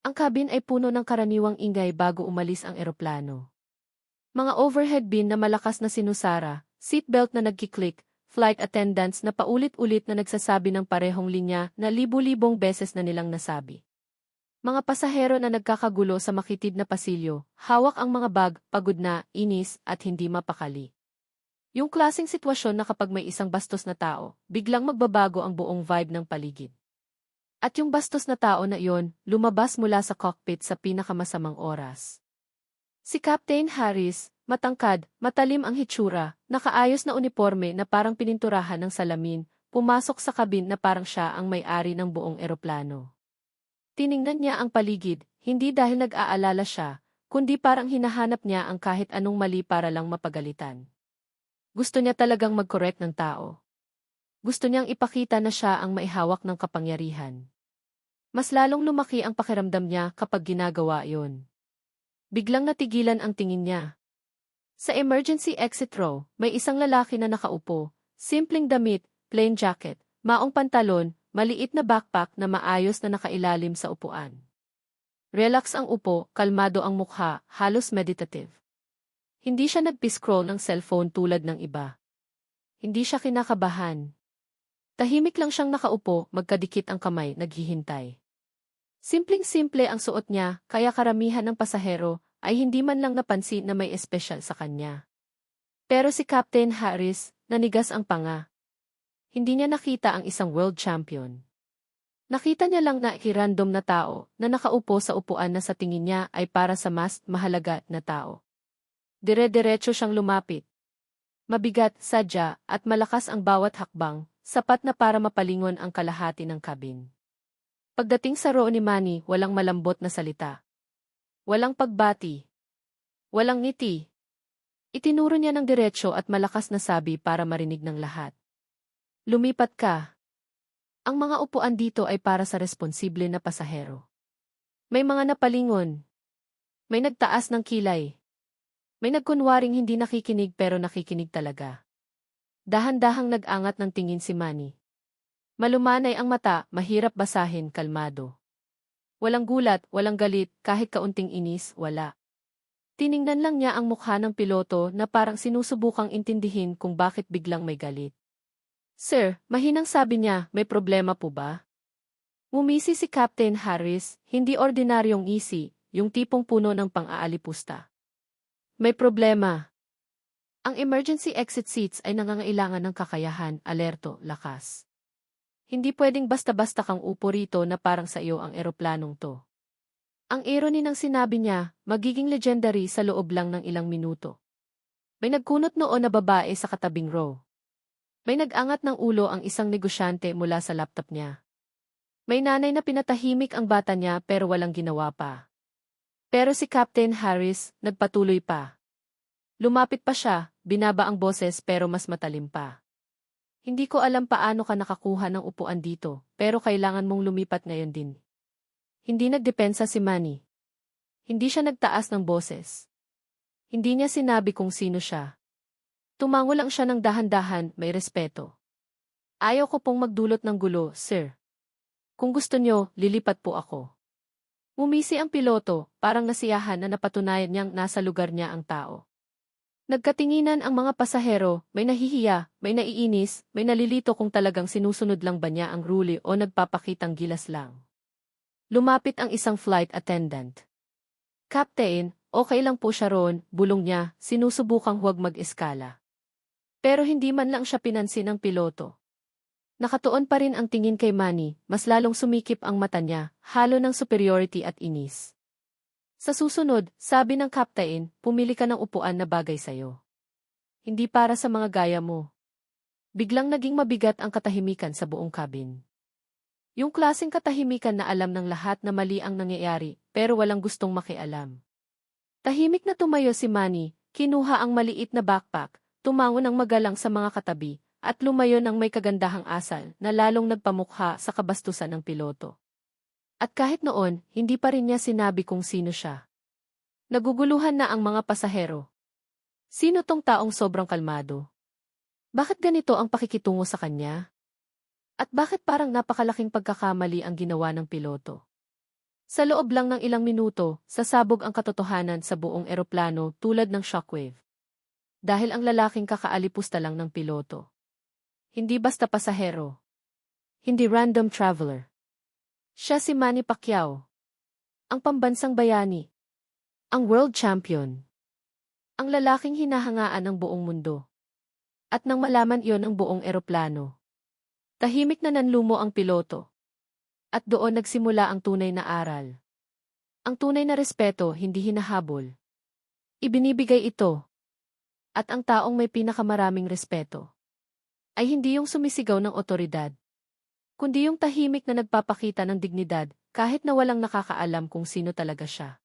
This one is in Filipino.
Ang cabin ay puno ng karaniwang ingay bago umalis ang eroplano. Mga overhead bin na malakas na sinusara, seatbelt na nagkiklik, flight attendants na paulit-ulit na nagsasabi ng parehong linya na libu-libong beses na nilang nasabi. Mga pasahero na nagkakagulo sa makitid na pasilyo, hawak ang mga bag, pagod na, inis, at hindi mapakali. Yung klaseng sitwasyon na kapag may isang bastos na tao, biglang magbabago ang buong vibe ng paligid. At yung bastos na tao na iyon, lumabas mula sa cockpit sa pinakamasamang oras. Si Captain Harris, matangkad, matalim ang hitsura, nakaayos na uniforme na parang pininturahan ng salamin, pumasok sa kabin na parang siya ang may-ari ng buong eroplano. Tiningnan niya ang paligid, hindi dahil nag-aalala siya, kundi parang hinahanap niya ang kahit anong mali para lang mapagalitan. Gusto niya talagang mag-correct ng tao. Gusto niyang ipakita na siya ang maihawak ng kapangyarihan. Mas lalong lumaki ang pakiramdam niya kapag ginagawa yon. Biglang natigilan ang tingin niya. Sa emergency exit row, may isang lalaki na nakaupo, simpleng damit, plain jacket, maong pantalon, maliit na backpack na maayos na nakailalim sa upuan. Relax ang upo, kalmado ang mukha, halos meditative. Hindi siya nagpi-scroll ng cellphone tulad ng iba. Hindi siya kinakabahan. Tahimik lang siyang nakaupo, magkadikit ang kamay, naghihintay. Simpleng-simple ang suot niya, kaya karamihan ng pasahero ay hindi man lang napansin na may espesyal sa kanya. Pero si Captain Harris, nanigas ang panga. Hindi niya nakita ang isang world champion. Nakita niya lang na random na tao na nakaupo sa upuan na sa tingin niya ay para sa mas mahalaga na tao. Dire-diretso siyang lumapit. Mabigat, sadya, at malakas ang bawat hakbang, sapat na para mapalingon ang kalahati ng cabin. Pagdating sa row ni Manny, walang malambot na salita. Walang pagbati. Walang ngiti. Itinuro niya ng diretso at malakas na sabi para marinig ng lahat. Lumipat ka. Ang mga upuan dito ay para sa responsible na pasahero. May mga napalingon. May nagtaas ng kilay. May nagkunwaring hindi nakikinig pero nakikinig talaga. Dahan-dahang nag-angat ng tingin si Manny. Malumanay ang mata, mahirap basahin, kalmado. Walang gulat, walang galit, kahit kaunting inis, wala. Tiningnan lang niya ang mukha ng piloto na parang sinusubukang intindihin kung bakit biglang may galit. Sir, mahinang sabi niya, may problema po ba? Ngumisi si Captain Harris, hindi ordinaryong ngisi, yung tipong puno ng pang-aalipusta. May problema. Ang emergency exit seats ay nangangailangan ng kakayahan, alerto, lakas. Hindi pwedeng basta-basta kang upo rito na parang sa iyo ang eroplanong to. Ang irony ng sinabi niya, magiging legendary sa loob lang ng ilang minuto. May nagkunot noon na babae sa katabing row. May nag-angat ng ulo ang isang negosyante mula sa laptop niya. May nanay na pinatahimik ang bata niya pero walang ginawa pa. Pero si Captain Harris, nagpatuloy pa. Lumapit pa siya, binaba ang boses pero mas matalim pa. Hindi ko alam paano ka nakakuha ng upuan dito, pero kailangan mong lumipat ngayon din. Hindi nagdepensa si Manny. Hindi siya nagtaas ng boses. Hindi niya sinabi kung sino siya. Tumango lang siya ng dahan-dahan, may respeto. Ayaw ko pong magdulot ng gulo, sir. Kung gusto niyo, lilipat po ako. Ngumisi ang piloto, parang nasiyahan na napatunayan niyang nasa lugar niya ang tao. Nagkatinginan ang mga pasahero, may nahihiya, may naiinis, may nalilito kung talagang sinusunod lang ba niya ang rule o nagpapakitang gilas lang. Lumapit ang isang flight attendant. Captain, okay lang po siya roon, bulong niya, sinusubukang huwag mag-eskala. Pero hindi man lang siya pinansin ng piloto. Nakatuon pa rin ang tingin kay Manny, mas lalong sumikip ang mata niya, halo ng superiority at inis. Sa susunod, sabi ng captain, pumili ka ng upuan na bagay sa'yo. Hindi para sa mga gaya mo. Biglang naging mabigat ang katahimikan sa buong cabin. Yung klaseng katahimikan na alam ng lahat na mali ang nangyayari, pero walang gustong makialam. Tahimik na tumayo si Manny, kinuha ang maliit na backpack, tumango ng magalang sa mga katabi, at lumayo ng may kagandahang asal na lalong nagpamukha sa kabastusan ng piloto. At kahit noon, hindi pa rin niya sinabi kung sino siya. Naguguluhan na ang mga pasahero. Sino tong taong sobrang kalmado? Bakit ganito ang pakikitungo sa kanya? At bakit parang napakalaking pagkakamali ang ginawa ng piloto? Sa loob lang ng ilang minuto, sasabog ang katotohanan sa buong eroplano tulad ng shockwave. Dahil ang lalaking kakaalipusta lang ng piloto. Hindi basta pasahero. Hindi random traveler. Siya si Manny Pacquiao. Ang pambansang bayani. Ang world champion. Ang lalaking hinahangaan ng buong mundo. At nang malaman iyon ang buong eroplano. Tahimik na nanlumo ang piloto. At doon nagsimula ang tunay na aral. Ang tunay na respeto hindi hinahabol. Ibinibigay ito. At ang taong may pinakamaraming respeto ay hindi yung sumisigaw ng otoridad, kundi yung tahimik na nagpapakita ng dignidad kahit na walang nakakaalam kung sino talaga siya.